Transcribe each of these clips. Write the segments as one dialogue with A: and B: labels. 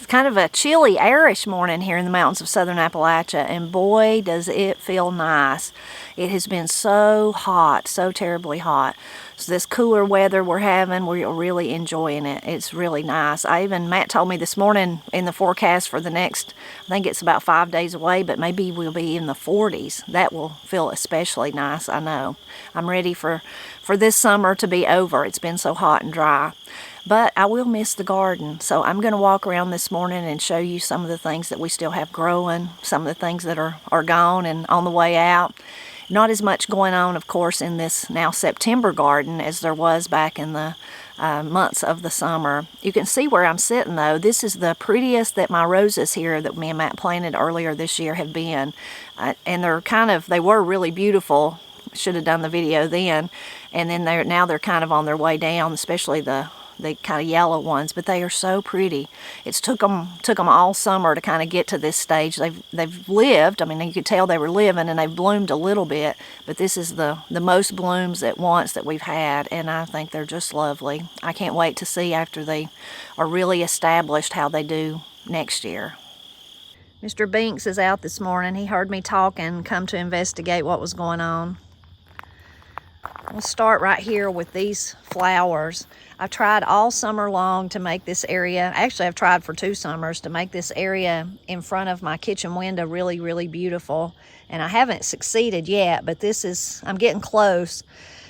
A: It's kind of a chilly, airish morning here in the mountains of southern Appalachia, and boy, does it feel nice. It has been so hot, so terribly hot. So this cooler weather we're having, we're really enjoying it. It's really nice. Matt told me this morning in the forecast for the next, I think it's about 5 days away, but maybe we'll be in the 40s. That will feel especially nice, I know. I'm ready for this summer to be over. It's been so hot and dry. But I will miss the garden, so I'm going to walk around this morning and show you some of the things that we still have growing, some of the things that are gone and on the way out. Not as much going on, of course, in this now September garden as there was back in the months of the summer. You can see where I'm sitting, though. This is the prettiest that my roses here that me and Matt planted earlier this year have been. And they were really beautiful. Should have done the video then. And then now they're kind of on their way down, especially the kind of yellow ones, but they are so pretty. It's took them all summer to kind of get to this stage. They've lived. I mean, you could tell they were living, and they've bloomed a little bit, but this is the most blooms at once that we've had, and I think they're just lovely. I can't wait to see after they are really established how they do next year. Mr. Binks is out this morning. He heard me talking, come to investigate what was going on. We'll start right here with these flowers. I've tried all summer long to make this area, actually I've tried for 2 summers, to make this area in front of my kitchen window really, really beautiful. And I haven't succeeded yet, but I'm getting close.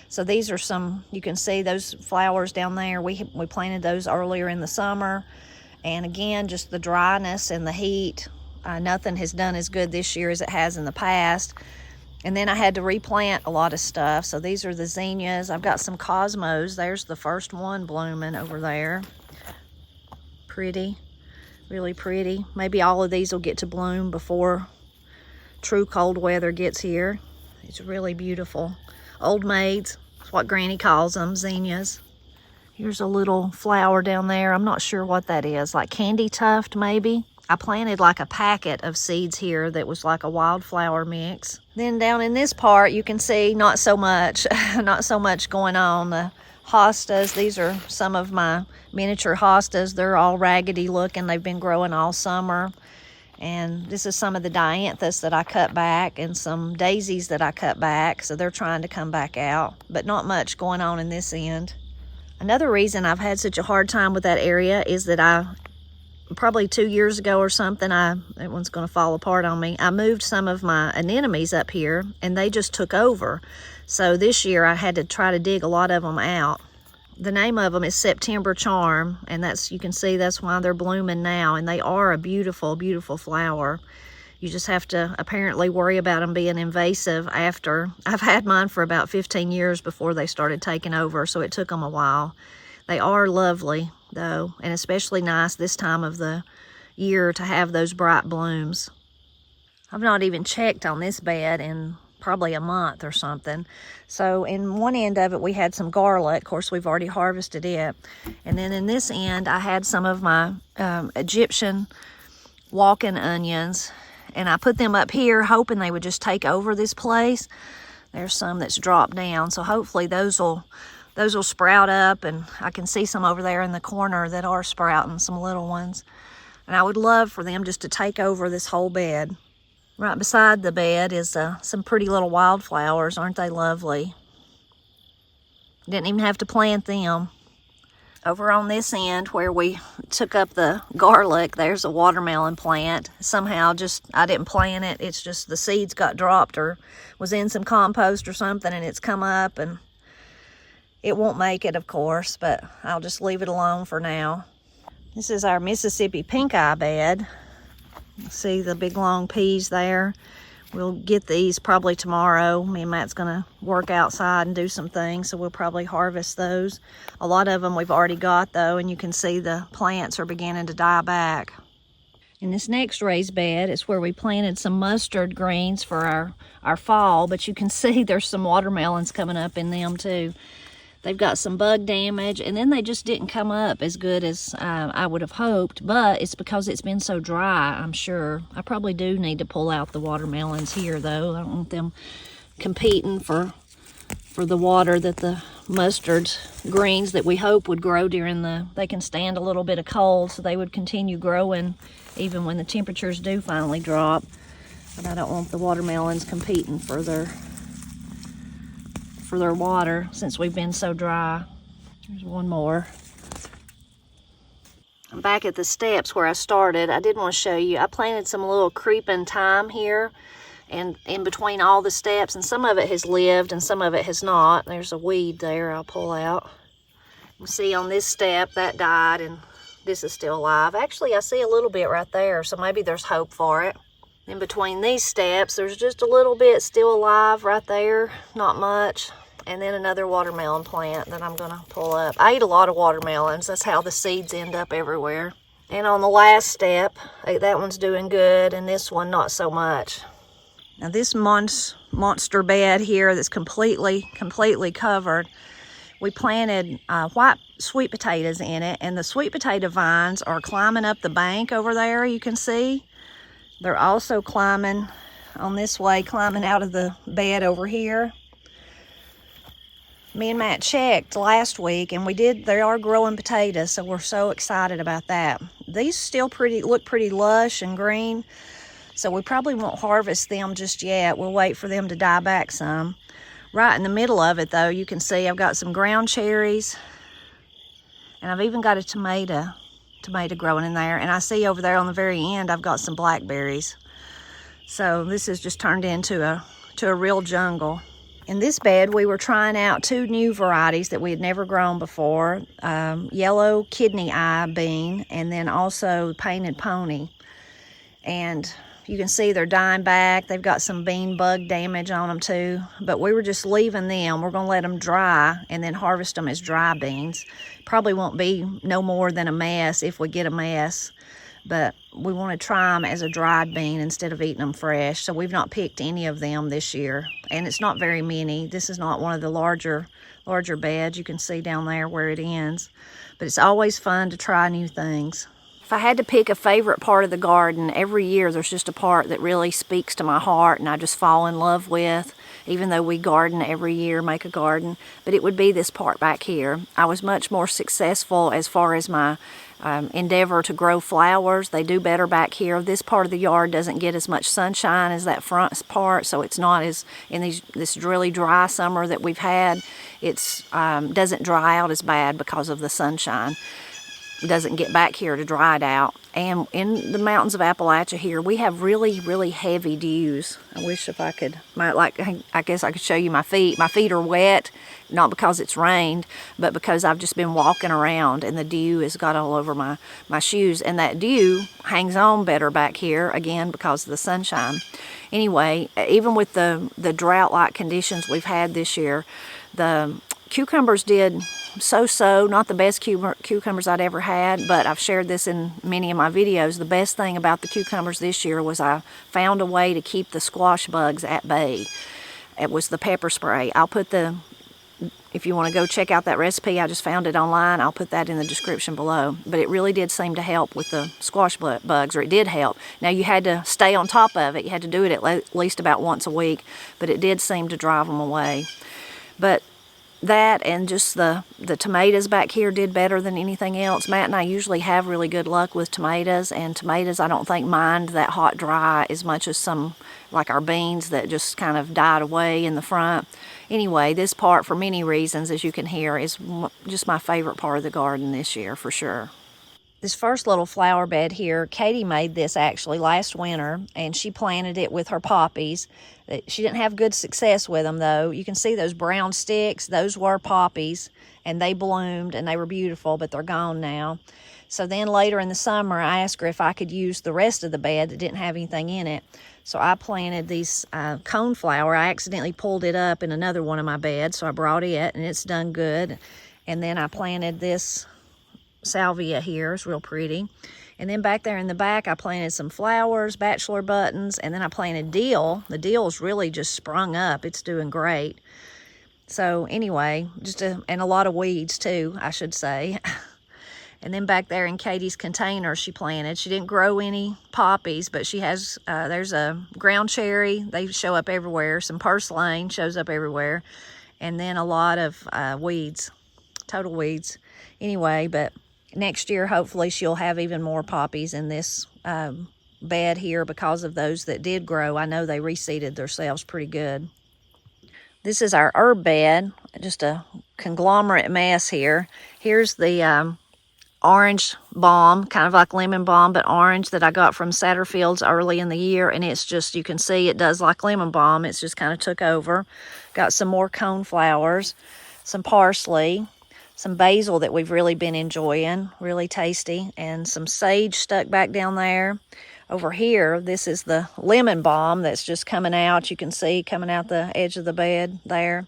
A: So these are some, you can see those flowers down there. We planted those earlier in the summer. And again, just the dryness and the heat. Nothing has done as good this year as it has in the past. And then I had to replant a lot of stuff. So these are the zinnias. I've got some cosmos. There's the first one blooming over there. Pretty, really pretty. Maybe all of these will get to bloom before true cold weather gets here. It's really beautiful. Old maids, that's what Granny calls them, zinnias. Here's a little flower down there. I'm not sure what that is, like candy tuft maybe. I planted like a packet of seeds here that was like a wildflower mix. Then down in this part, you can see not so much, not so much going on. The hostas, these are some of my miniature hostas. They're all raggedy looking. They've been growing all summer. And this is some of the dianthus that I cut back and some daisies that I cut back. So they're trying to come back out, but not much going on in this end. Another reason I've had such a hard time with that area is that probably 2 years ago or something, that one's going to fall apart on me. I moved some of my anemones up here, and they just took over. So this year I had to try to dig a lot of them out. The name of them is September Charm, and you can see that's why they're blooming now, and they are a beautiful, beautiful flower. You just have to apparently worry about them being invasive after. I've had mine for about 15 years before they started taking over, so it took them a while. They are lovely, though, and especially nice this time of the year to have those bright blooms. I've not even checked on this bed in probably a month or something. So in one end of it, we had some garlic. Of course, we've already harvested it. And then in this end, I had some of my Egyptian walking onions, and I put them up here hoping they would just take over this place. There's some that's dropped down, so hopefully those will sprout up, and I can see some over there in the corner that are sprouting, some little ones. And I would love for them just to take over this whole bed. Right beside the bed is some pretty little wildflowers. Aren't they lovely? Didn't even have to plant them. Over on this end where we took up the garlic, there's a watermelon plant. Somehow I didn't plant it. It's just the seeds got dropped or was in some compost or something, and it's come up, and it won't make it, of course, but I'll just leave it alone for now. This is our Mississippi pink eye bed. See the big long peas there? We'll get these probably tomorrow. Me and Matt's gonna work outside and do some things, so we'll probably harvest those. A lot of them we've already got though, and you can see the plants are beginning to die back. In this next raised bed is where we planted some mustard greens for our fall, but you can see there's some watermelons coming up in them too. They've got some bug damage, and then they just didn't come up as good as I would have hoped, but it's because it's been so dry, I'm sure. I probably do need to pull out the watermelons here, though. I don't want them competing for for the water that the mustard greens that we hope would grow during they can stand a little bit of cold, so they would continue growing even when the temperatures do finally drop. But I don't want the watermelons competing for their water since we've been so dry. There's one more. I'm back at the steps where I started. I did want to show you, I planted some little creeping thyme here and in between all the steps, and some of it has lived and some of it has not. There's a weed there I'll pull out. You see on this step that died, and this is still alive. Actually, I see a little bit right there, so maybe there's hope for it. In between these steps, there's just a little bit still alive right there, not much. And then another watermelon plant that I'm gonna pull up. I eat a lot of watermelons. That's how the seeds end up everywhere. And on the last step, that one's doing good, and this one not so much. Now this monster bed here that's completely covered, we planted white sweet potatoes in it, and the sweet potato vines are climbing up the bank over there, you can see. They're also climbing on this way, climbing out of the bed over here. Me and Matt checked last week, and they are growing potatoes, so we're so excited about that. These still look pretty lush and green, so we probably won't harvest them just yet. We'll wait for them to die back some. Right in the middle of it, though, you can see I've got some ground cherries, and I've even got a tomato growing in there, and I see over there on the very end I've got some blackberries. So this has just turned into a real jungle. In this bed, we were trying out 2 new varieties that we had never grown before, yellow kidney eye bean, and then also painted pony. And you can see they're dying back. They've got some bean bug damage on them too, but we were just leaving them. We're gonna let them dry and then harvest them as dry beans. Probably won't be no more than a mess if we get a mess, but we want to try them as a dried bean instead of eating them fresh. So we've not picked any of them this year, and it's not very many. This is not one of the larger beds. You can see down there where it ends, but it's always fun to try new things. If I had to pick a favorite part of the garden, every year there's just a part that really speaks to my heart and I just fall in love with, even though we garden every year, make a garden, but it would be this part back here. I was much more successful as far as my endeavor to grow flowers. They do better back here. This part of the yard doesn't get as much sunshine as that front part, so it's not as, in this really dry summer that we've had, it's doesn't dry out as bad because of the sunshine. It doesn't get back here to dry it out. And in the mountains of Appalachia here, we have really heavy dews. I wish if I could, I guess I could show you my feet. My feet are wet, not because it's rained, but because I've just been walking around and the dew has got all over my shoes. And that dew hangs on better back here, again, because of the sunshine. Anyway, even with the drought-like conditions we've had this year, the cucumbers did so-so, not the best cucumbers I'd ever had, but I've shared this in many of my videos. The best thing about the cucumbers this year was I found a way to keep the squash bugs at bay. It was the pepper spray. I'll put if you want to go check out that recipe, I just found it online. I'll put that in the description below. But it really did seem to help with the squash bugs, or it did help. Now you had to stay on top of it. You had to do it at least about once a week, but it did seem to drive them away. But that and just the tomatoes back here did better than anything else. Matt and I usually have really good luck with tomatoes, and tomatoes I don't think mind that hot dry as much as some, like our beans that just kind of died away in the front. Anyway, this part, for many reasons, as you can hear, is just my favorite part of the garden this year for sure. This first little flower bed here, Katie made this actually last winter, and she planted it with her poppies. She didn't have good success with them, though. You can see those brown sticks. Those were poppies, and they bloomed, and they were beautiful, but they're gone now. So then later in the summer, I asked her if I could use the rest of the bed that didn't have anything in it. So I planted these coneflower. I accidentally pulled it up in another one of my beds, so I brought it, and it's done good. And then I planted this salvia here. It's real pretty. And then back there in the back, I planted some flowers, bachelor buttons, and then I planted dill. The dill's really just sprung up. It's doing great. So anyway, and a lot of weeds too, I should say. And then back there in Katie's container she planted, she didn't grow any poppies, but she has, there's a ground cherry. They show up everywhere. Some purslane shows up everywhere. and then a lot of weeds, total weeds. Anyway, but next year, hopefully she'll have even more poppies in this bed here because of those that did grow. I know they reseeded themselves pretty good. This is our herb bed, just a conglomerate mess here. Here's the orange balm, kind of like lemon balm, but orange, that I got from Satterfield's early in the year. And it's just, you can see it does like lemon balm. It's just kind of took over. Got some more cone flowers, some parsley, some basil that we've really been enjoying, really tasty, and some sage stuck back down there. Over here, this is the lemon balm that's just coming out. You can see coming out the edge of the bed there.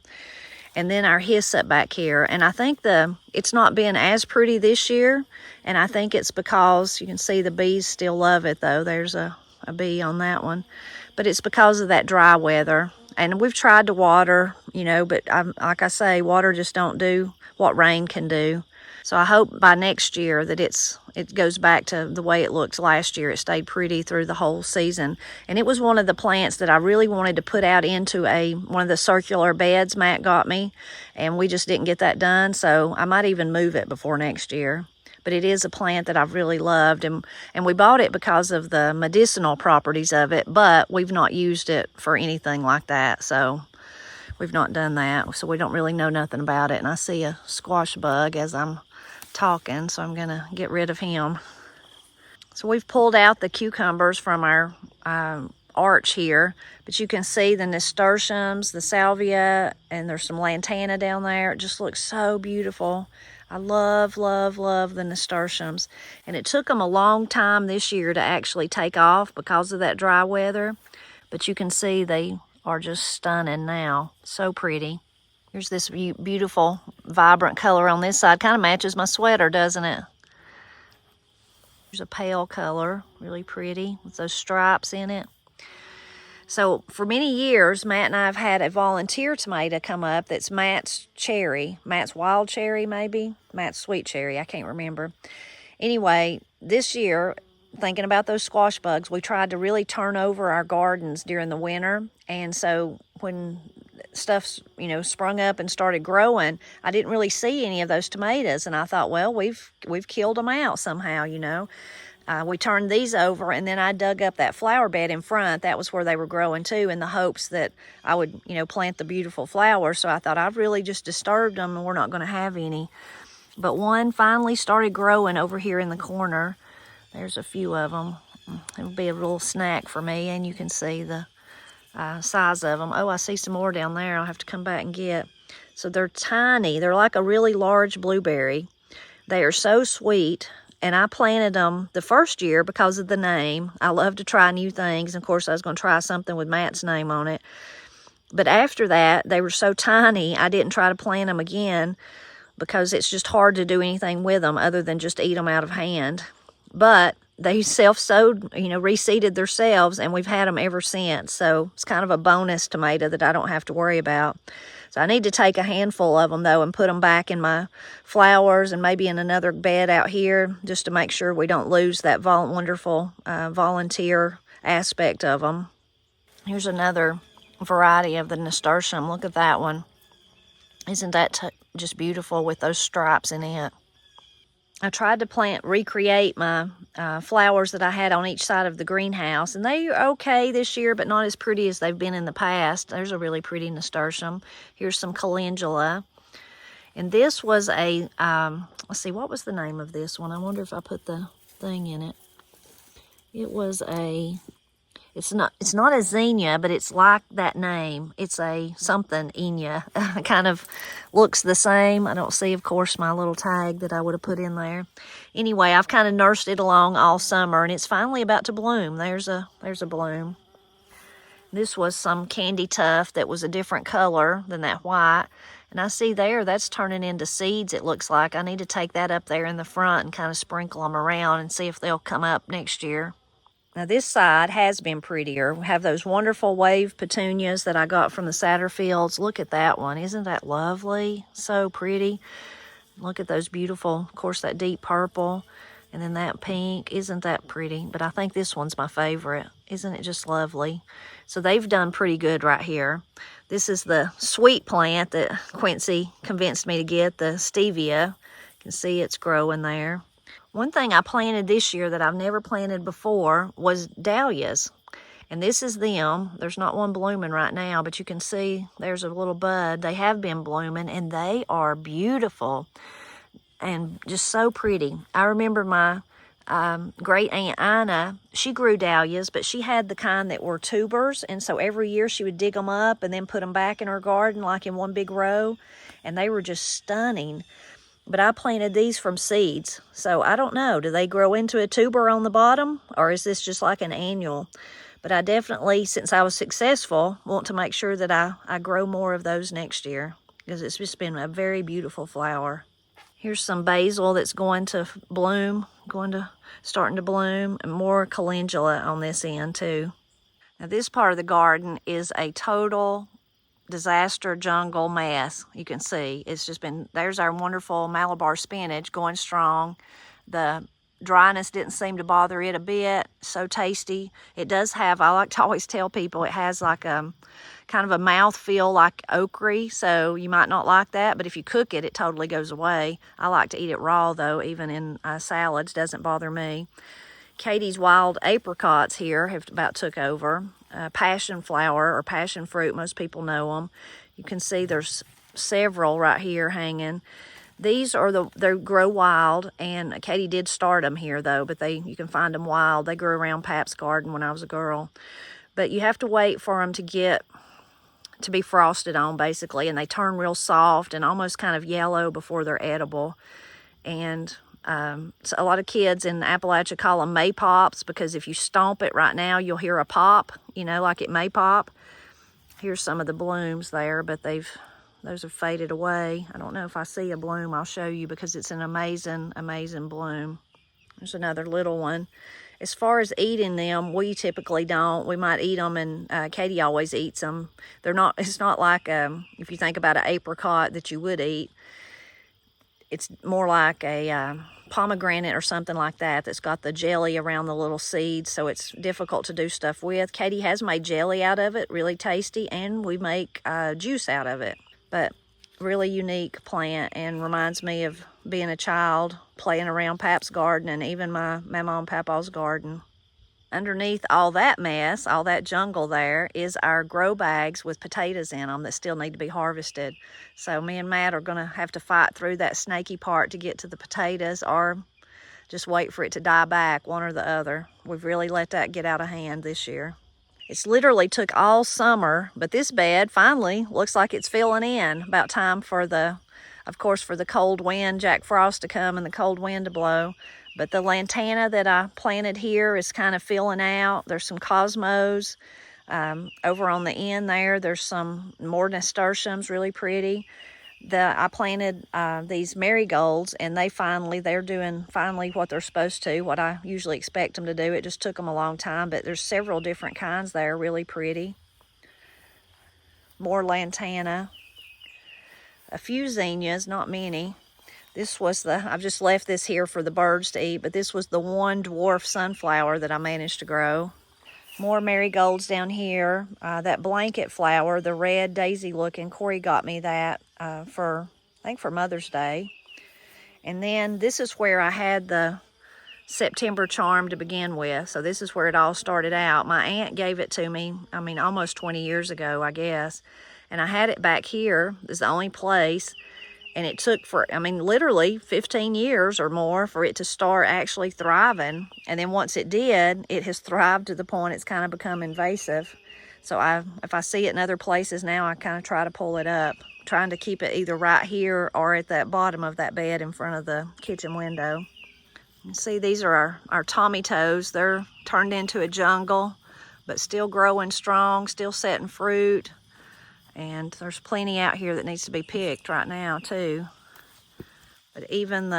A: And then our hyssop back here. And I think it's not been as pretty this year. And I think it's because you can see the bees still love it though. There's a bee on that one. But it's because of that dry weather. And we've tried to water, you know, but like I say, water just don't do what rain can do. So I hope by next year that it goes back to the way it looks last year. It stayed pretty through the whole season. And it was one of the plants that I really wanted to put out into one of the circular beds Matt got me. And we just didn't get that done. So I might even move it before next year. But it is a plant that I've really loved. And we bought it because of the medicinal properties of it. But we've not used it for anything like that. So we've not done that. So we don't really know nothing about it. And I see a squash bug as I'm talking, so I'm gonna get rid of him. So we've pulled out the cucumbers from our arch here, but you can see the nasturtiums, the salvia, and there's some lantana down there. It just looks so beautiful. I love, love, love the nasturtiums. And it took them a long time this year to actually take off because of that dry weather, but you can see they are just stunning now. So pretty. Here's this beautiful, vibrant color on this side. Kind of matches my sweater, doesn't it? There's a pale color, really pretty, with those stripes in it. So for many years, Matt and I have had a volunteer tomato come up that's Matt's cherry. Matt's wild cherry, maybe? Matt's sweet cherry, I can't remember. Anyway, this year, thinking about those squash bugs, we tried to really turn over our gardens during the winter. And so when stuff, you know, sprung up and started growing, I didn't really see any of those tomatoes. And I thought, well, we've killed them out somehow, you know. We turned these over, and then I dug up that flower bed in front. That was where they were growing too, in the hopes that I would, you know, plant the beautiful flowers. So I thought, I've really just disturbed them and we're not going to have any. But one finally started growing over here in the corner. There's a few of them. It'll be a little snack for me, and you can see the size of them. Oh, I see some more down there I'll have to come back and get. So they're tiny. They're like a really large blueberry. They are so sweet, and I planted them the first year because of the name. I love to try new things. Of course, I was going to try something with Matt's name on it. But after that, they were so tiny, I didn't try to plant them again because it's just hard to do anything with them other than just eat them out of hand. But they self-sowed, you know, reseeded themselves, and we've had them ever since. So it's kind of a bonus tomato that I don't have to worry about. So I need to take a handful of them, though, and put them back in my flowers and maybe in another bed out here just to make sure we don't lose that wonderful volunteer aspect of them. Here's another variety of the nasturtium. Look at that one. Isn't that just beautiful with those stripes in it? I tried to recreate my flowers that I had on each side of the greenhouse, and they are okay this year, but not as pretty as they've been in the past. There's a really pretty nasturtium. Here's some calendula. And this was a, let's see, what was the name of this one? I wonder if I put the thing in it. It was it's not a zinnia, but it's like that name. It's a something enya. Kind of looks the same. I don't see, of course, my little tag that I would have put in there. Anyway, I've kind of nursed it along all summer, and it's finally about to bloom. There's a bloom. This was some candy tuft that was a different color than that white. And I see there, that's turning into seeds, it looks like. I need to take that up there in the front and kind of sprinkle them around and see if they'll come up next year. Now this side has been prettier. We have those wonderful wave petunias that I got from the Satterfields. Look at that one. Isn't that lovely? So pretty. Look at those beautiful, of course, that deep purple. And then that pink, isn't that pretty? But I think this one's my favorite. Isn't it just lovely? So they've done pretty good right here. This is the sweet plant that Quincy convinced me to get, the stevia. You can see it's growing there. One thing I planted this year that I've never planted before was dahlias. And this is them. There's not one blooming right now, but you can see there's a little bud. They have been blooming, and they are beautiful and just so pretty. I remember my great aunt Ina, she grew dahlias, but she had the kind that were tubers, and so every year she would dig them up and then put them back in her garden like in one big row, and they were just stunning. But I planted these from seeds, so I don't know, do they grow into a tuber on the bottom, or is this just like an annual? But I definitely, since I was successful, want to make sure that I grow more of those next year, because it's just been a very beautiful flower. Here's some basil that's going to bloom, starting to bloom, and more calendula on this end too. Now this part of the garden is a total disaster jungle mess. You can see it's just been, there's our wonderful Malabar spinach going strong. The dryness didn't seem to bother it a bit. So tasty. It does have, I like to always tell people, it has like a kind of a mouthfeel like okra, so you might not like that, but if you cook it, it totally goes away. I like to eat it raw though, even in salads, doesn't bother me. Katie's wild apricots here have about took over. Passion flower or passion fruit, most people know them. You can see there's several right here hanging. These are they grow wild, and Katie did start them here though, but you can find them wild. They grew around Pap's garden when I was a girl. But you have to wait for them to be frosted on basically, and they turn real soft and almost kind of yellow before they're edible. And so a lot of kids in Appalachia call them may pops, because if you stomp it right now, you'll hear a pop, like it may pop. Here's some of the blooms there, but those have faded away. I don't know if I see a bloom, I'll show you, because it's an amazing, amazing bloom. There's another little one. As far as eating them, we typically don't. We might eat them, and Katie always eats them. It's not like if you think about an apricot that you would eat. It's more like a pomegranate or something like that that's got the jelly around the little seeds, so it's difficult to do stuff with. Katie has made jelly out of it, really tasty, and we make juice out of it. But really unique plant, and reminds me of being a child playing around Pap's garden and even my mama and papa's garden. Underneath all that mess, all that jungle there, is our grow bags with potatoes in them that still need to be harvested. So me and Matt are going to have to fight through that snaky part to get to the potatoes, or just wait for it to die back, one or the other. We've really let that get out of hand this year. It's literally took all summer, but this bed finally looks like it's filling in. About time for of course, for the cold wind, Jack Frost to come and the cold wind to blow. But the Lantana that I planted here is kind of filling out. There's some cosmos. Over on the end there's some more Nasturtiums, really pretty. I planted these marigolds, and they're doing what they're supposed to, what I usually expect them to do. It just took them a long time, but there's several different kinds there, really pretty. More Lantana. A few zinnias, not many. This was I've just left this here for the birds to eat, but this was the one dwarf sunflower that I managed to grow. More marigolds down here. That blanket flower, the red daisy looking, Corie got me that for Mother's Day. And then this is where I had the September charm to begin with. So this is where it all started out. My aunt gave it to me, almost 20 years ago, I guess. And I had it back here. It's the only place. And it took literally 15 years or more for it to start actually thriving. And then once it did, it has thrived to the point it's kind of become invasive. So if I see it in other places now, I kind of try to pull it up, trying to keep it either right here or at that bottom of that bed in front of the kitchen window. You see, these are our tomatoes. They're turned into a jungle, but still growing strong, still setting fruit. And there's plenty out here that needs to be picked right now too. But even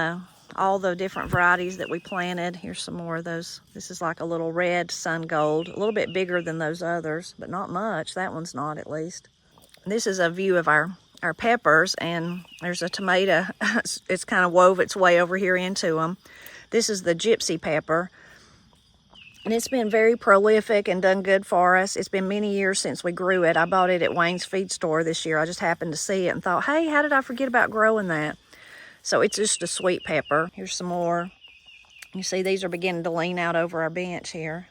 A: all the different varieties that we planted, here's some more of those. This is like a little red sun gold, a little bit bigger than those others, but not much. That one's not, at least. This is a view of our peppers, and there's a tomato. It's kind of wove its way over here into them. This is the gypsy pepper. And it's been very prolific and done good for us. It's been many years since we grew it. I bought it at Wayne's Feed Store this year. I just happened to see it and thought, hey, how did I forget about growing that? So it's just a sweet pepper. Here's some more. You see these are beginning to lean out over our bench here.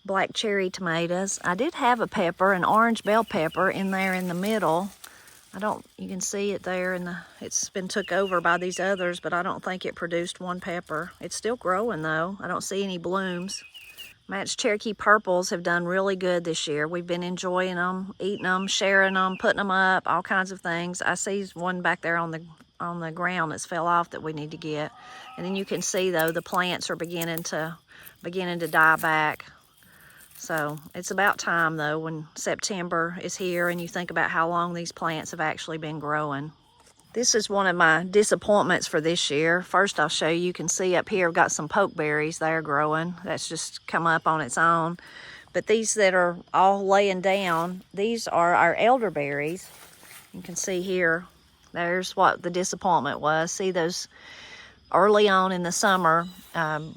A: Black cherry tomatoes. I did have a pepper, an orange bell pepper in there in the middle. You can see it there, it's been took over by these others, but I don't think it produced one pepper. It's still growing though. I don't see any blooms. Match Cherokee purples have done really good this year. We've been enjoying them, eating them, sharing them, putting them up, all kinds of things. I see one back there on the ground that's fell off that we need to get. And then you can see though the plants are beginning to die back. So it's about time though when September is here and you think about how long these plants have actually been growing. This is one of my disappointments for this year. First I'll show you, you can see up here I've got some pokeberries there growing. That's just come up on its own. But these that are all laying down, these are our elderberries. You can see here, there's what the disappointment was. See those early on in the summer,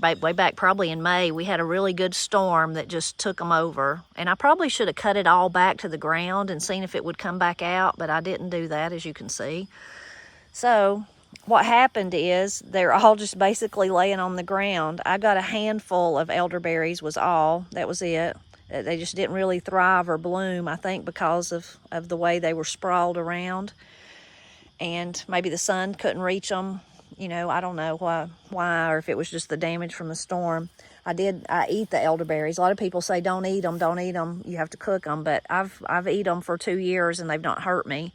A: way back probably in May, we had a really good storm that just took them over. And I probably should have cut it all back to the ground and seen if it would come back out, but I didn't do that, as you can see. So what happened is they're all just basically laying on the ground. I got a handful of elderberries that was it. They just didn't really thrive or bloom, I think because of the way they were sprawled around. And maybe the sun couldn't reach them. You know, I don't know why, or if it was just the damage from the storm. I eat the elderberries. A lot of people say don't eat them, you have to cook them. But I've eaten them for 2 years and they've not hurt me.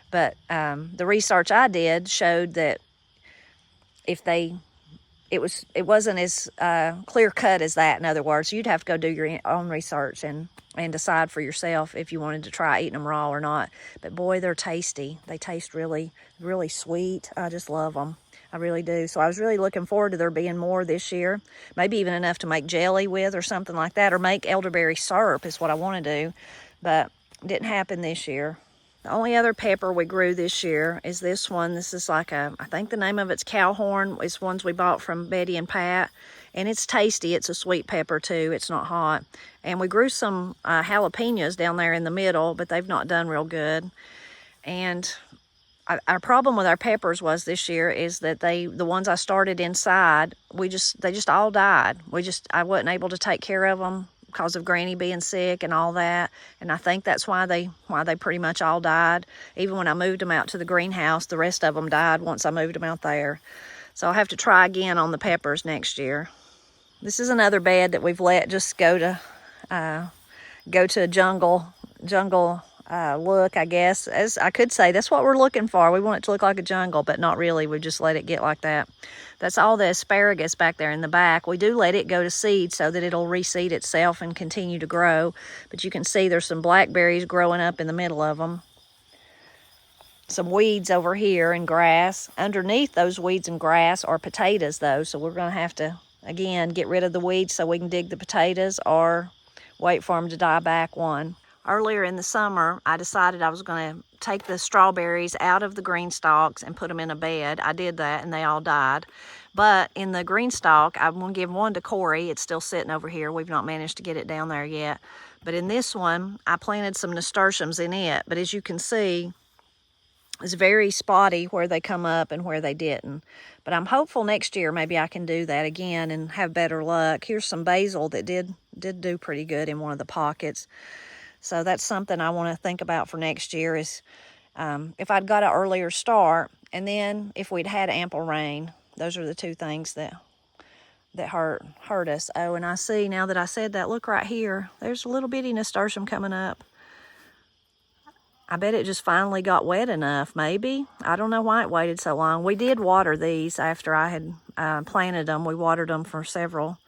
A: But the research I did showed that it wasn't as clear cut as that. In other words, you'd have to go do your own research and decide for yourself if you wanted to try eating them raw or not. But boy, they're tasty. They taste really, really sweet. I just love them. I really do. So I was really looking forward to there being more this year. Maybe even enough to make jelly with or something like that, or make elderberry syrup is what I want to do. But it didn't happen this year. The only other pepper we grew this year is this one. This is like I think the name of it's cowhorn. It's ones we bought from Betty and Pat. And it's tasty. It's a sweet pepper too. It's not hot. And we grew some jalapenos down there in the middle, but they've not done real good. And our problem with our peppers was this year is that the ones I started inside, they just all died. I wasn't able to take care of them because of Granny being sick and all that. And I think that's why they pretty much all died. Even when I moved them out to the greenhouse, the rest of them died once I moved them out there. So I'll have to try again on the peppers next year. This is another bed that we've let just go to a jungle look, I guess. As I could say, that's what we're looking for. We want it to look like a jungle, but not really. We just let it get like that. That's all the asparagus back there in the back. We do let it go to seed so that it'll reseed itself and continue to grow. But you can see there's some blackberries growing up in the middle of them. Some weeds over here and grass. Underneath those weeds and grass are potatoes though, so we're going to have to, again, get rid of the weeds so we can dig the potatoes or wait for them to die back one. Earlier in the summer, I decided I was going to take the strawberries out of the green stalks and put them in a bed. I did that and they all died. But in the green stalk, I'm going to give one to Corie. It's still sitting over here. We've not managed to get it down there yet. But in this one, I planted some nasturtiums in it. But as you can see, it's very spotty where they come up and where they didn't. But I'm hopeful next year maybe I can do that again and have better luck. Here's some basil that did do pretty good in one of the pockets. So that's something I want to think about for next year is if I'd got an earlier start, and then if we'd had ample rain. Those are the two things that hurt us. Oh, and I see now that I said that, look right here. There's a little bitty nasturtium coming up. I bet it just finally got wet enough, maybe. I don't know why it waited so long. We did water these after I had planted them. We watered them for several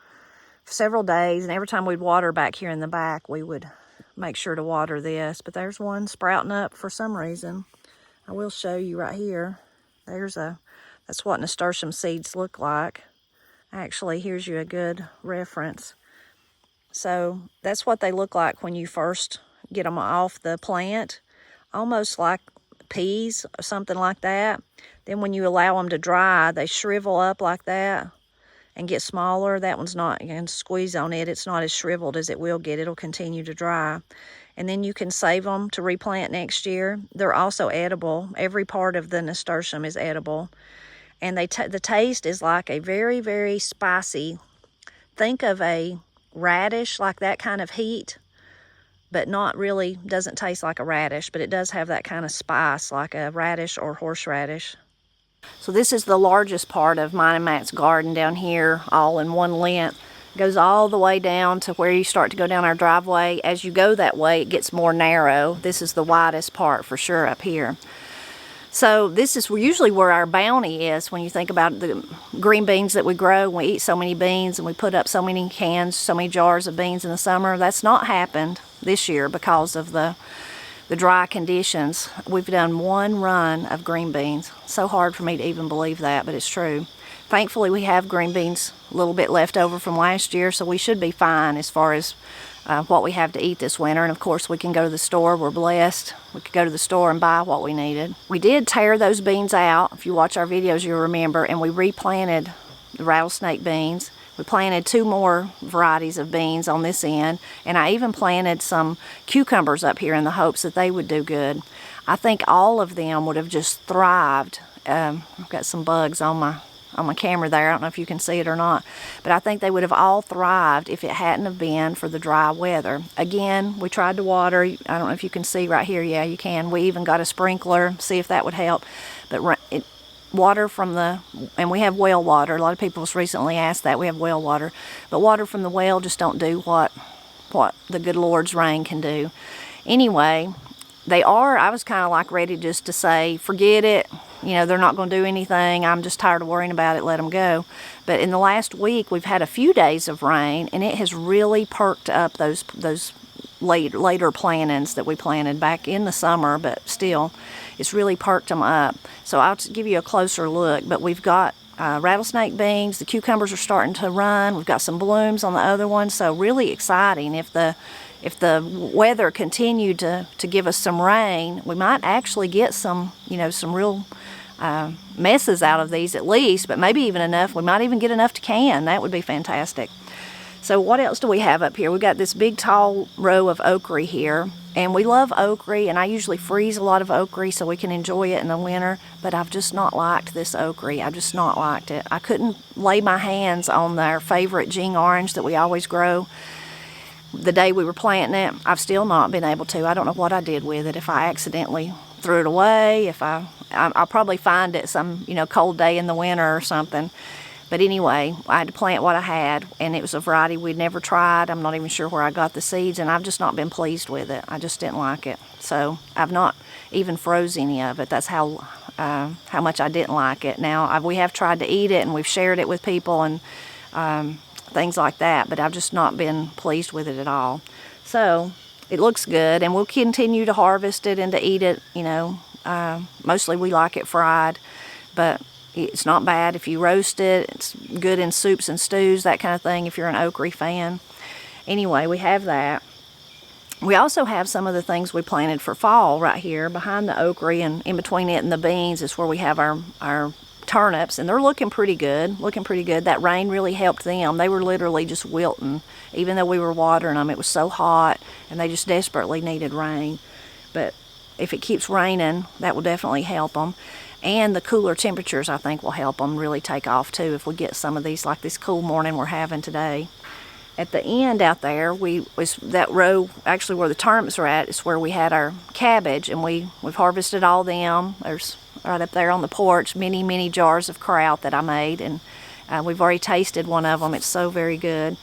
A: days, and every time we'd water back here in the back, we would make sure to water this. But there's one sprouting up for some reason. I will show you right here. That's what nasturtium seeds look like. Actually, here's you a good reference. So that's what they look like when you first get them off the plant. Almost like peas or something like that. Then when you allow them to dry, they shrivel up like that. and get smaller. That one's not, you can squeeze on it. It's not as shriveled as it will get. It'll continue to dry. And then you can save them to replant next year. They're also edible. Every part of the nasturtium is edible. And the taste is like a very, very spicy. Think of a radish, like that kind of heat, but not really, doesn't taste like a radish, but it does have that kind of spice like a radish or horseradish. So this is the largest part of mine and Matt's garden down here, all in one length. It goes all the way down to where you start to go down our driveway. As you go that way, it gets more narrow. This is the widest part for sure up here. So this is usually where our bounty is when you think about the green beans that we grow. We eat so many beans and we put up so many cans, so many jars of beans in the summer. That's not happened this year because of the dry conditions. We've done one run of green beans. So hard for me to even believe that, but it's true. Thankfully, we have green beans a little bit left over from last year, so we should be fine as far as what we have to eat this winter. And of course, we can go to the store. We're blessed. We could go to the store and buy what we needed. We did tear those beans out. If you watch our videos, you'll remember, and we replanted the rattlesnake beans. We planted 2 more varieties of beans on this end, and I even planted some cucumbers up here in the hopes that they would do good. I think all of them would have just thrived. I've got some bugs on my camera there. I don't know if you can see it or not, but I think they would have all thrived if it hadn't have been for the dry weather. Again, we tried to water. I don't know if you can see right here. Yeah, you can. We even got a sprinkler, see if that would help. But water from and we have well water. A lot of people have recently asked that. We have well water, but water from the well just don't do what the good Lord's rain can do. Anyway, I was kind of like ready just to say, forget it. You know, they're not going to do anything. I'm just tired of worrying about it. Let them go. But in the last week, we've had a few days of rain, and it has really perked up those later plantings that we planted back in the summer, but still, it's really perked them up. So I'll give you a closer look. But we've got rattlesnake beans. The cucumbers are starting to run. We've got some blooms on the other ones. So really exciting. If the weather continued to give us some rain, we might actually get some real messes out of these at least, but maybe even enough. We might even get enough to can. That would be fantastic. So what else do we have up here? We've got this big tall row of ochre here, and we love ochre, and I usually freeze a lot of ochre so we can enjoy it in the winter, but I've just not liked this ochre. I've just not liked it. I couldn't lay my hands on our favorite Jing orange that we always grow. The day we were planting it, I've still not been able to. I don't know what I did with it. If I accidentally threw it away, I'll probably find it some cold day in the winter or something. But anyway, I had to plant what I had, and it was a variety we'd never tried. I'm not even sure where I got the seeds, and I've just not been pleased with it. I just didn't like it. So I've not even froze any of it. That's how much I didn't like it. Now, we have tried to eat it, and we've shared it with people and things like that, but I've just not been pleased with it at all. So it looks good, and we'll continue to harvest it and to eat it. Mostly we like it fried, but it's not bad if you roast it. It's good in soups and stews, that kind of thing, if you're an ochre fan. Anyway, we have that. We also have some of the things we planted for fall right here behind the ochre, and in between it and the beans is where we have our turnips, and they're looking pretty good. That rain really helped them. They were literally just wilting, even though we were watering them. It was so hot, and they just desperately needed rain. But if it keeps raining, that will definitely help them. And the cooler temperatures, I think, will help them really take off too if we get some of these, like this cool morning we're having today. At the end out there, that row, actually where the turnips are at, is where we had our cabbage, and we've harvested all them. There's right up there on the porch many jars of kraut that I made, and we've already tasted one of them. It's so very good.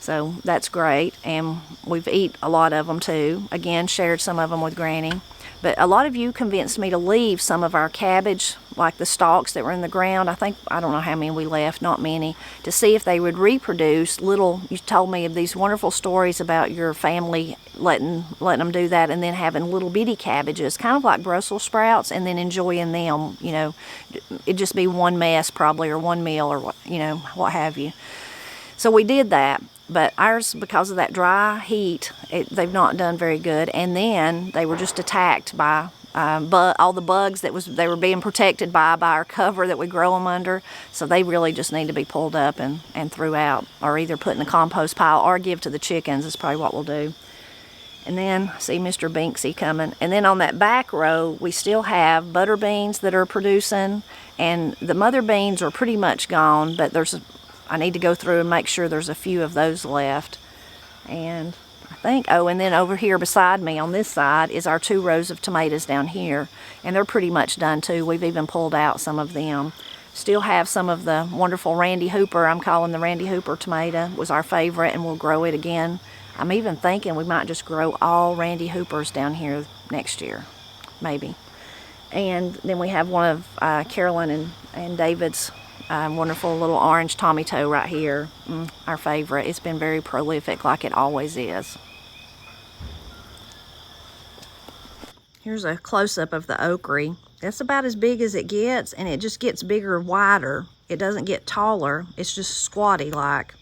A: So that's great, and we've eaten a lot of them too. Again, shared some of them with Granny. But a lot of you convinced me to leave some of our cabbage, like the stalks that were in the ground. I don't know how many we left, not many, to see if they would reproduce little. You told me of these wonderful stories about your family letting them do that, and then having little bitty cabbages, kind of like Brussels sprouts, and then enjoying them. It'd just be one mess probably, or one meal, or what have you. So we did that. But ours, because of that dry heat, they've not done very good. And then they were just attacked by but all the bugs that they were being protected by our cover that we grow them under. So they really just need to be pulled up and threw out, or either put in the compost pile or give to the chickens is probably what we'll do. And then see Mr. Binksy coming. And then on that back row, we still have butter beans that are producing, and the mother beans are pretty much gone, but I need to go through and make sure there's a few of those left. And I think, oh, and then over here beside me on this side is our 2 rows of tomatoes down here, and they're pretty much done too. We've even pulled out some of them. Still have some of the wonderful Randy Hooper. I'm calling the Randy Hooper tomato, was our favorite, and we'll grow it again. I'm even thinking we might just grow all Randy Hoopers down here next year, maybe. And then we have one of Carolyn and David's wonderful little orange tomato right here, our favorite. It's been very prolific like it always is. Here's a close-up of the okra. That's about as big as it gets, and it just gets bigger, wider. It doesn't get taller. It's just squatty like.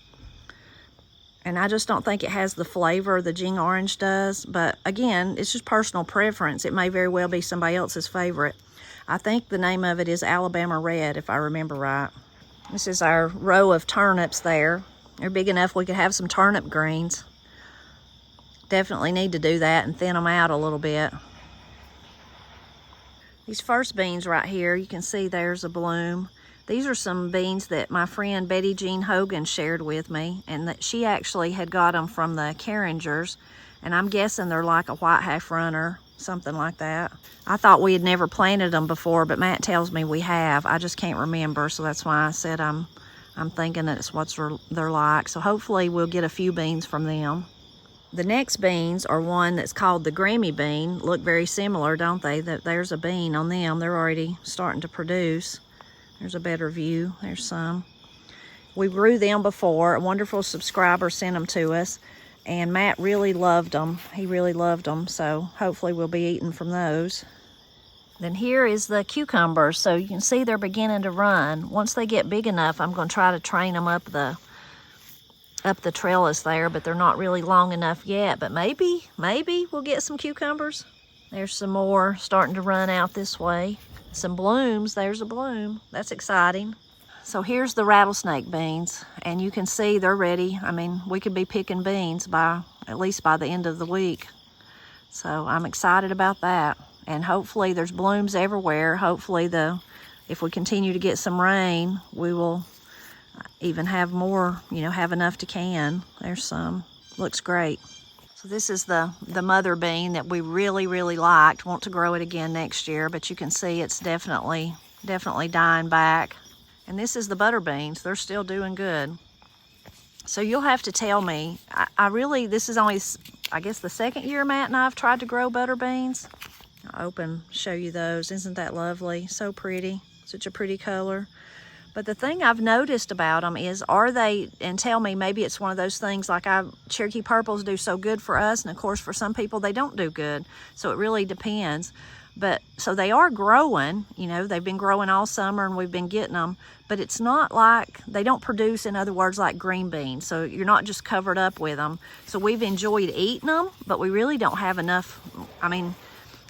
A: And I just don't think it has the flavor the Jing Orange does. But again, it's just personal preference. It may very well be somebody else's favorite. I think the name of it is Alabama Red, if I remember right. This is our row of turnips there. They're big enough we could have some turnip greens. Definitely need to do that and thin them out a little bit. These first beans right here, you can see there's a bloom. These are some beans that my friend Betty Jean Hogan shared with me, and that she actually had got them from the Carringers, and I'm guessing they're like a white half runner, something like that. I thought we had never planted them before, but Matt tells me we have. I just can't remember, so that's why I said I'm thinking that it's what they're like. So hopefully we'll get a few beans from them. The next beans are one that's called the Grammy bean. Look very similar, don't they? There's a bean on them. They're already starting to produce. There's a better view. There's some. We grew them before. A wonderful subscriber sent them to us, and Matt really loved them. He really loved them, so hopefully we'll be eating from those. Then here is the cucumbers. So you can see they're beginning to run. Once they get big enough, I'm going to try to train them up the trellis there, but they're not really long enough yet. But maybe we'll get some cucumbers. There's some more starting to run out this way. Some blooms. There's a bloom. That's exciting. So here's the rattlesnake beans, and you can see they're ready. I mean, we could be picking beans at least by the end of the week. So I'm excited about that. And hopefully there's blooms everywhere. Hopefully if we continue to get some rain, we will even have more, have enough to can. There's some. Looks great. So this is the mother bean that we really, really liked. Want to grow it again next year, but you can see it's definitely dying back. And this is the butter beans. They're still doing good. So you'll have to tell me. This is only, I guess, the second year Matt and I have tried to grow butter beans. I'll show you those. Isn't that lovely? So pretty. Such a pretty color. But the thing I've noticed about them is, and tell me, maybe it's one of those things like Cherokee Purples do so good for us, and of course for some people they don't do good. So it really depends. But so they are growing, they've been growing all summer and we've been getting them, but it's not like, they don't produce, in other words, like green beans. So you're not just covered up with them. So we've enjoyed eating them, but we really don't have enough. I mean,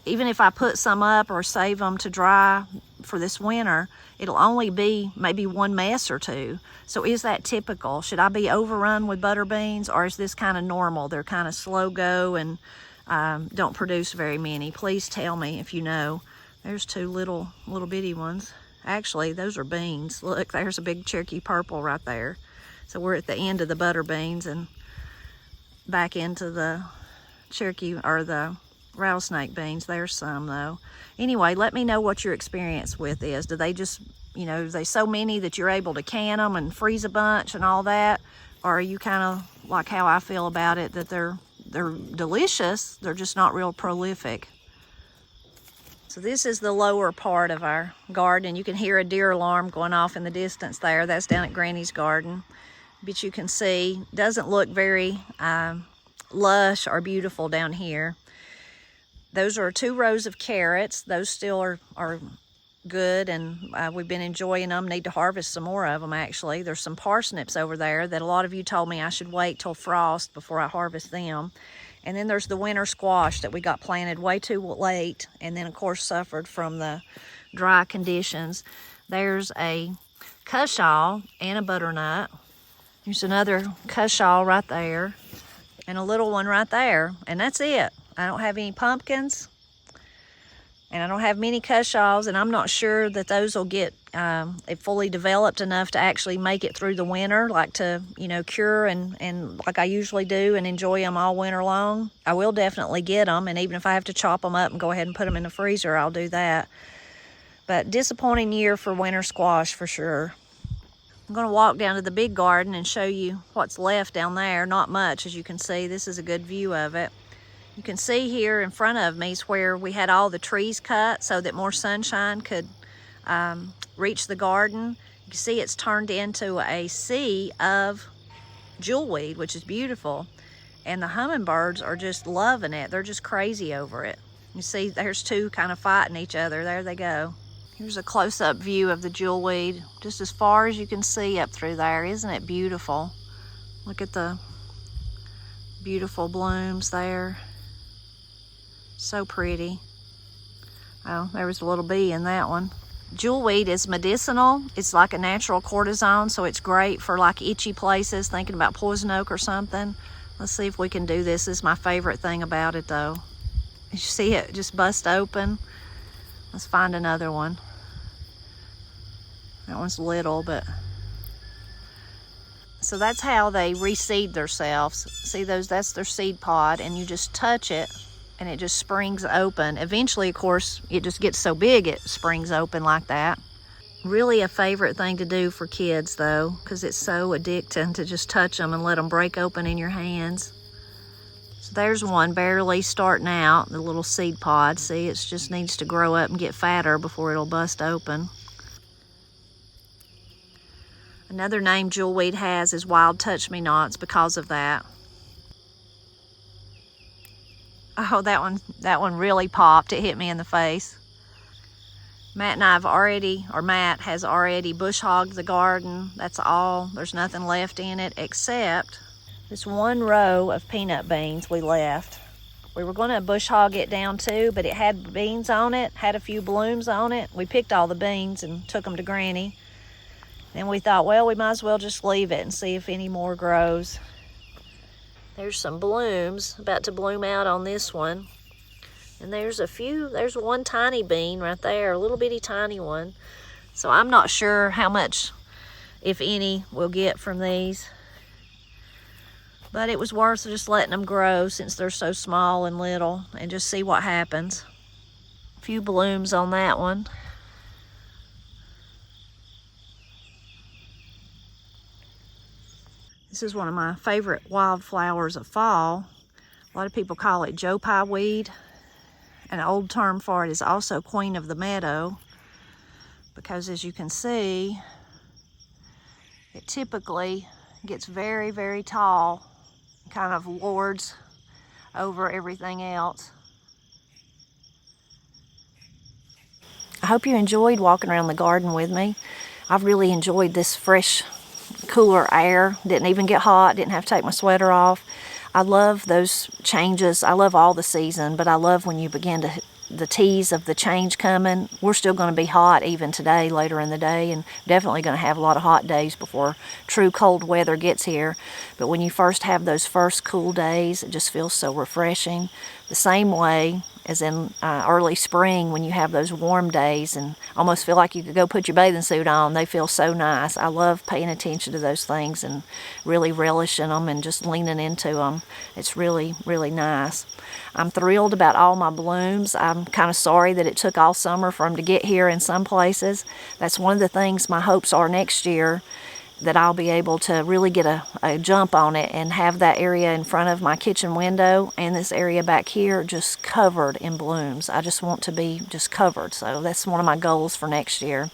A: even if I put some up or save them to dry for this winter, it'll only be maybe one mess or two. So is that typical? Should I be overrun with butter beans, or is this kind of normal? They're kind of slow go and don't produce very many. Please tell me if you know. There's two little bitty ones. Actually, those are beans. Look, there's a big Cherokee Purple right there. So we're at the end of the butter beans and back into the Cherokee, or the rattlesnake beans. There's some though. Anyway, let me know what your experience with is. Do they just, are they so many that you're able to can them and freeze a bunch and all that? Or are you kind of like how I feel about it, that they're delicious, they're just not real prolific? So this is the lower part of our garden. You can hear a deer alarm going off in the distance there. That's down at Granny's garden. But you can see, doesn't look very lush or beautiful down here. Those are 2 rows of carrots. Those still are good, and we've been enjoying them. Need to harvest some more of them, actually. There's some parsnips over there that a lot of you told me I should wait till frost before I harvest them. And then there's the winter squash that we got planted way too late, and then of course suffered from the dry conditions. There's a cushaw and a butternut. There's another cushaw right there, and a little one right there, and that's it. I don't have any pumpkins, and I don't have many cushaws, and I'm not sure that those will get fully developed enough to actually make it through the winter, like to, you know, cure and like I usually do and enjoy them all winter long. I will definitely get them, and even if I have to chop them up and go ahead and put them in the freezer, I'll do that. But disappointing year for winter squash for sure. I'm going to walk down to the big garden and show you what's left down there. Not much, as you can see. This is a good view of it. You can see here in front of me is where we had all the trees cut so that more sunshine could reach the garden. You can see it's turned into a sea of jewelweed, which is beautiful. And the hummingbirds are just loving it. They're just crazy over it. You see there's two kind of fighting each other. There they go. Here's a close-up view of the jewelweed, just as far as you can see up through there. Isn't it beautiful? Look at the beautiful blooms there. So pretty. Oh, there was a little bee in that one. Jewelweed is medicinal. It's like a natural cortisone, so it's great for like itchy places, thinking about poison oak or something. Let's see if we can do this. This is my favorite thing about it though. You see it just bust open? Let's find another one. That one's little, but... So that's how they reseed themselves. See those? That's their seed pod, and you just touch it and it just springs open. Eventually, of course, it just gets so big it springs open like that. Really a favorite thing to do for kids though, because it's so addicting to just touch them and let them break open in your hands. So there's one barely starting out, the little seed pod. See, it just needs to grow up and get fatter before it'll bust open. Another name jewelweed has is wild touch-me-nots because of that. Oh, that one really popped. It hit me in the face. Matt has already bush hogged the garden. That's all. There's nothing left in it except this one row of peanut beans we left. We were going to bush hog it down too, but it had beans on it, had a few blooms on it. We picked all the beans and took them to Granny. Then we thought, well, we might as well just leave it and see if any more grows. There's some blooms about to bloom out on this one. And there's one tiny bean right there, a little bitty tiny one. So I'm not sure how much, if any, we'll get from these. But it was worth just letting them grow since they're so small and little, and just see what happens. A few blooms on that one. This is one of my favorite wildflowers of fall. A lot of people call it Joe Pye weed. An old term for it is also queen of the meadow, because as you can see, it typically gets very, very tall, kind of lords over everything else. I hope you enjoyed walking around the garden with me. I've really enjoyed this fresh, cooler air. Didn't even get hot, didn't have to take my sweater off. I love those changes. I love all the season, but I love when you begin to the tease of the change coming. We're still going to be hot even today, later in the day, and definitely going to have a lot of hot days before true cold weather gets here. But when you first have those first cool days, it just feels so refreshing. The same way as in early spring when you have those warm days and almost feel like you could go put your bathing suit on. They feel so nice. I love paying attention to those things and really relishing them and just leaning into them. It's really, really nice. I'm thrilled about all my blooms. I'm kind of sorry that it took all summer for them to get here in some places. That's one of the things my hopes are next year, that I'll be able to really get a jump on it and have that area in front of my kitchen window and this area back here just covered in blooms. I just want to be just covered. So that's one of my goals for next year.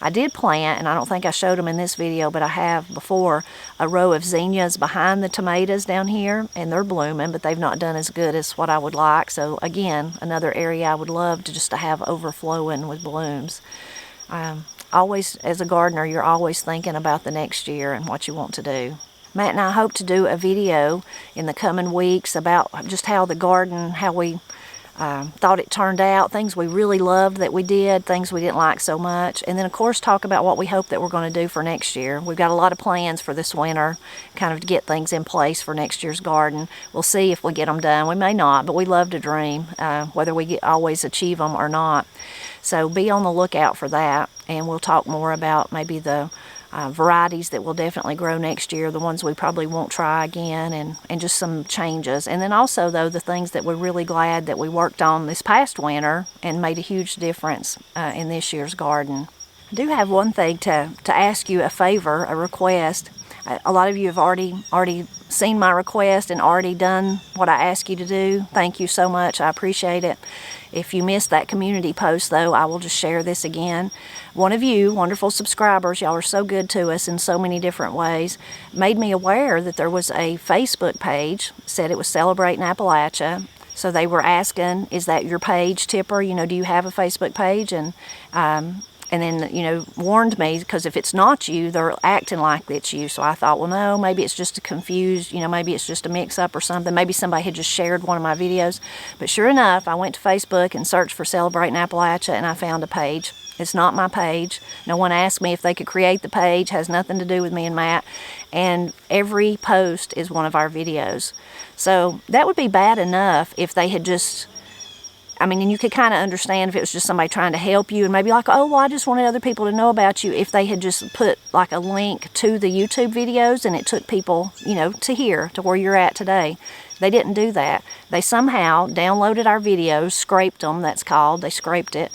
A: I did plant, and I don't think I showed them in this video, but I have before, a row of zinnias behind the tomatoes down here, and they're blooming, but they've not done as good as what I would like. So again, another area I would love to just to have overflowing with blooms. Always, as a gardener, you're always thinking about the next year and what you want to do. Matt and I hope to do a video in the coming weeks about just how the garden, how we thought it turned out, things we really loved that we did, things we didn't like so much, and then of course talk about what we hope that we're going to do for next year. We've got a lot of plans for this winter, kind of to get things in place for next year's garden. We'll see if we get them done. We may not, but we love to dream, whether we always achieve them or not. So be on the lookout for that, and we'll talk more about maybe the varieties that will definitely grow next year, the ones we probably won't try again, and just some changes. And then also, though, the things that we're really glad that we worked on this past winter and made a huge difference in this year's garden. I do have one thing to ask you, a favor, a request. A lot of you have already seen my request and already done what I asked you to do. Thank you so much. I appreciate it. If you missed that community post, though, I will just share this again. One of you wonderful subscribers, y'all are so good to us in so many different ways, made me aware that there was a Facebook page, said it was Celebrating Appalachia. So they were asking, is that your page, Tipper? You know, do you have a Facebook page? And then, you know, warned me, because if it's not you, they're acting like it's you. So I thought, well, no, maybe it's just a confused, you know, maybe it's just a mix-up or something. Maybe somebody had just shared one of my videos. But sure enough, I went to Facebook and searched for Celebrating Appalachia, and I found a page. It's not my page. No one asked me if they could create the page. Has nothing to do with me and Matt. And every post is one of our videos. So that would be bad enough if they had just... I mean, and you could kind of understand if it was just somebody trying to help you and maybe like, oh, well, I just wanted other people to know about you, if they had just put like a link to the YouTube videos and it took people, you know, to here, to where you're at today. They didn't do that. They somehow downloaded our videos, scraped them, that's called, they scraped it,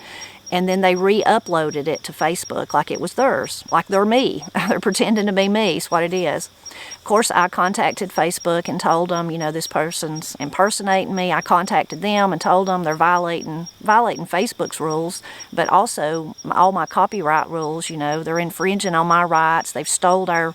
A: and then they re-uploaded it to Facebook like it was theirs, like they're me. They're pretending to be me, is what it is. Of course, I contacted Facebook and told them, you know, this person's impersonating me. I contacted them and told them they're violating Facebook's rules, but also all my copyright rules. You know, they're infringing on my rights. They've stole our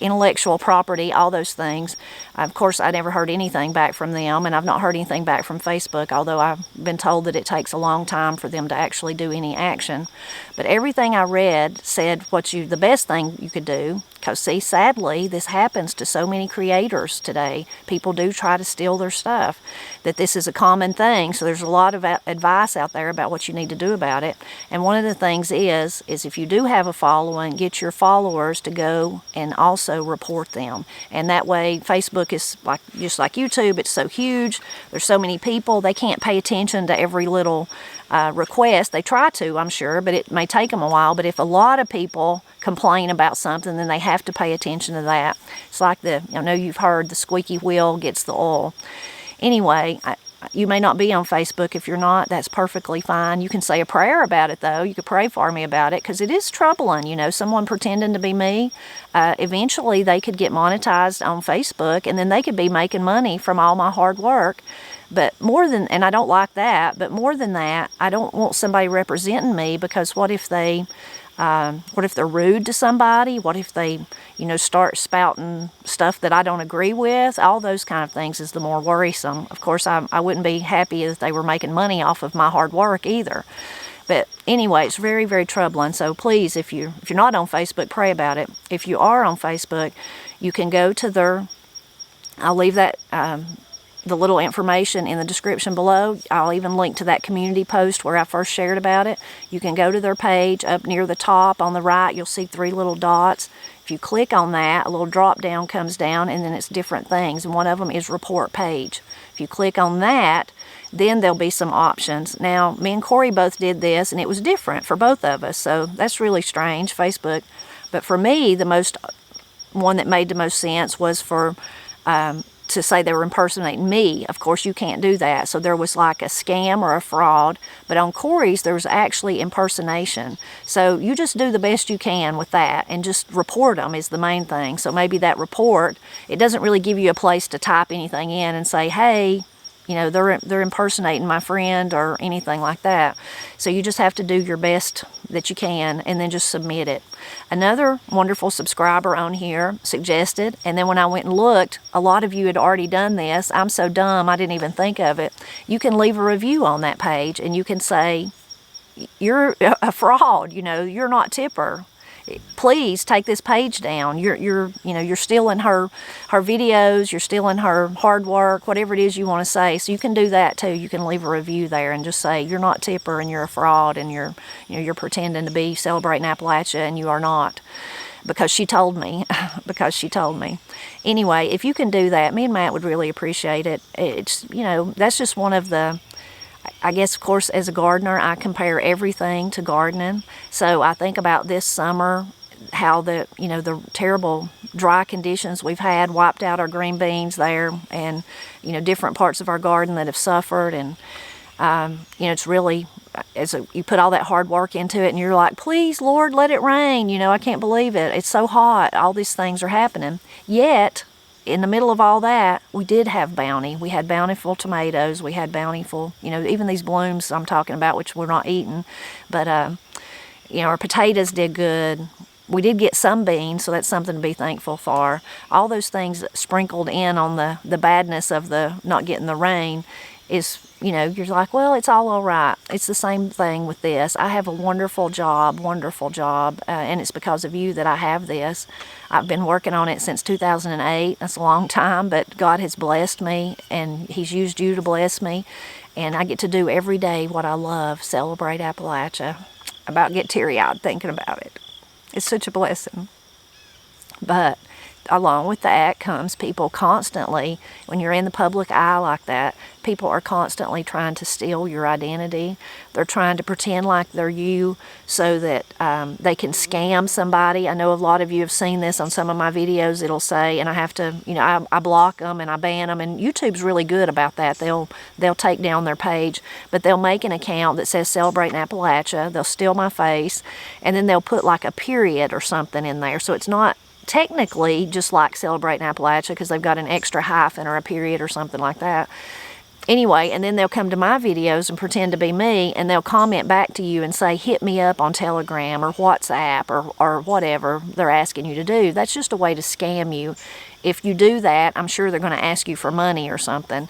A: intellectual property, all those things. Of course, I never heard anything back from them, and I've not heard anything back from Facebook, although I've been told that it takes a long time for them to actually do any action. But everything I read said the best thing you could do, because see, sadly, this happens to so many creators today. People do try to steal their stuff, that this is a common thing. So there's a lot of advice out there about what you need to do about it. And one of the things is if you do have a following, get your followers to go and also report them. And that way, Facebook is just like YouTube, it's so huge. There's so many people, they can't pay attention to every little request. They try to, I'm sure, but it may take them a while. But if a lot of people complain about something, then they have to pay attention to that. It's like I know you've heard the squeaky wheel gets the oil. Anyway, you may not be on Facebook. If you're not, that's perfectly fine. You can say a prayer about it, though. You could pray for me about it, because it is troubling, you know, someone pretending to be me. Eventually, they could get monetized on Facebook, and then they could be making money from all my hard work. But and I don't like that, but more than that, I don't want somebody representing me, because what if they're rude to somebody? What if they, you know, start spouting stuff that I don't agree with? All those kind of things is the more worrisome. Of course, I wouldn't be happy if they were making money off of my hard work either. But anyway, it's very, very troubling. So please, if you're not on Facebook, pray about it. If you are on Facebook, you can go to I'll leave that the little information in the description below. I'll even link to that community post where I first shared about it. You can go to their page. Up near the top on the right, you'll see 3 little dots. If you click on that, a little drop down comes down, and then it's different things, and one of them is report page. If you click on that, then there'll be some options. Now, me and Corie both did this, and it was different for both of us, so that's really strange, Facebook. But for me, the one that made the most sense was for to say they were impersonating me. Of course, you can't do that. So there was like a scam or a fraud. But on Corie's, there was actually impersonation. So you just do the best you can with that, and just report them is the main thing. So maybe that report, it doesn't really give you a place to type anything in and say, hey, you know, they're impersonating my friend or anything like that. So you just have to do your best that you can, and then just submit it. Another wonderful subscriber on here suggested, and then when I went and looked, a lot of you had already done this. I'm so dumb, I didn't even think of it. You can leave a review on that page, and you can say, you're a fraud, you know, you're not Tipper. please take this page down. You're stealing her videos, you're stealing her hard work, whatever it is you want to say. So you can do that too. You can leave a review there and just say you're not Tipper and you're a fraud and you're pretending to be Celebrating Appalachia and you are not. Because she told me, Anyway, if you can do that, me and Matt would really appreciate it. It's, that's just one of the, I guess, of course, as a gardener, I compare everything to gardening. So I think about this summer, how the terrible dry conditions we've had wiped out our green beans there, and, different parts of our garden that have suffered. And, it's really, you put all that hard work into it and you're like, please, Lord, let it rain. I can't believe it. It's so hot. All these things are happening. Yet, in the middle of all that, we did have bounty. We had bountiful tomatoes. We had bountiful, even these blooms I'm talking about, which we're not eating. But, our potatoes did good. We did get some beans, so that's something to be thankful for. All those things sprinkled in on the badness of the not getting the rain is, you're like, well, it's all right. It's the same thing with this. I have a wonderful job, and it's because of you that I have this. I've been working on it since 2008. That's a long time, but God has blessed me, and He's used you to bless me, and I get to do every day what I love, celebrate Appalachia. I about get teary-eyed thinking about it. It's such a blessing. But along with that comes people constantly, when you're in the public eye like that, people are constantly trying to steal your identity. They're trying to pretend like they're you so that they can scam somebody. I know a lot of you have seen this on some of my videos. It'll say, and I have to, I block them and I ban them, and YouTube's really good about that. They'll take down their page, but they'll make an account that says Celebrating Appalachia. They'll steal my face, and then they'll put like a period or something in there. So it's not technically just like Celebrating Appalachia because they've got an extra hyphen or a period or something like that. Anyway, and then they'll come to my videos and pretend to be me, and they'll comment back to you and say, hit me up on Telegram or WhatsApp or whatever they're asking you to do. That's just a way to scam you. If you do that, I'm sure they're going to ask you for money or something.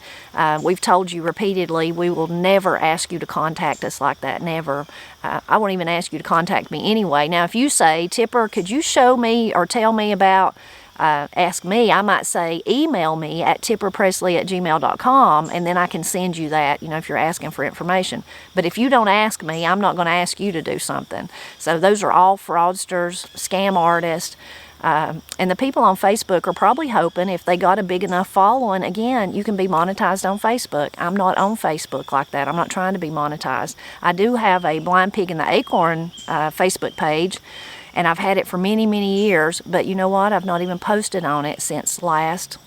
A: We've told you repeatedly, we will never ask you to contact us like that, never. I won't even ask you to contact me anyway. Now, if you say, Tipper, could you show me or tell me about, ask me, I might say, email me at tipperpresley@gmail.com, and then I can send you that, if you're asking for information. But if you don't ask me, I'm not going to ask you to do something. So those are all fraudsters, scam artists. And the people on Facebook are probably hoping if they got a big enough following, again, you can be monetized on Facebook. I'm not on Facebook like that. I'm not trying to be monetized. I do have a Blind Pig in the Acorn Facebook page, and I've had it for many, many years. But you know what? I've not even posted on it since last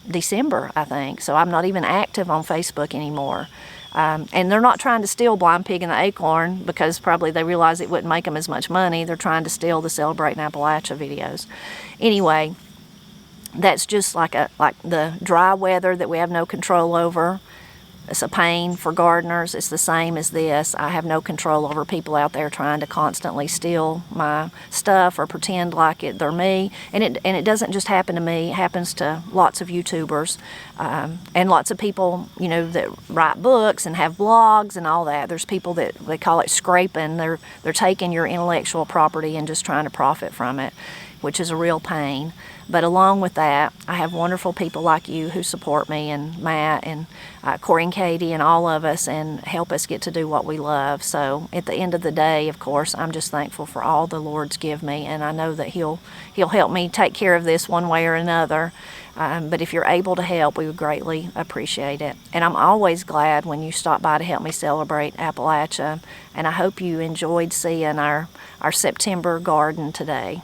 A: December, I think. So I'm not even active on Facebook anymore. And they're not trying to steal Blind Pig in the Acorn because probably they realize it wouldn't make them as much money. They're trying to steal the Celebrating Appalachia videos. Anyway, that's just like the dry weather that we have no control over. It's a pain for gardeners. It's the same as this. I have no control over people out there trying to constantly steal my stuff or pretend like they're me. And it doesn't just happen to me. It happens to lots of YouTubers and lots of people, that write books and have blogs and all that. There's people that they call it scraping. They're taking your intellectual property and just trying to profit from it, which is a real pain. But along with that, I have wonderful people like you who support me, and Matt and Corie and Katie and all of us, and help us get to do what we love. So at the end of the day, of course, I'm just thankful for all the Lord's give me, and I know that He'll help me take care of this one way or another. But if you're able to help, we would greatly appreciate it. And I'm always glad when you stop by to help me celebrate Appalachia. And I hope you enjoyed seeing our September garden today.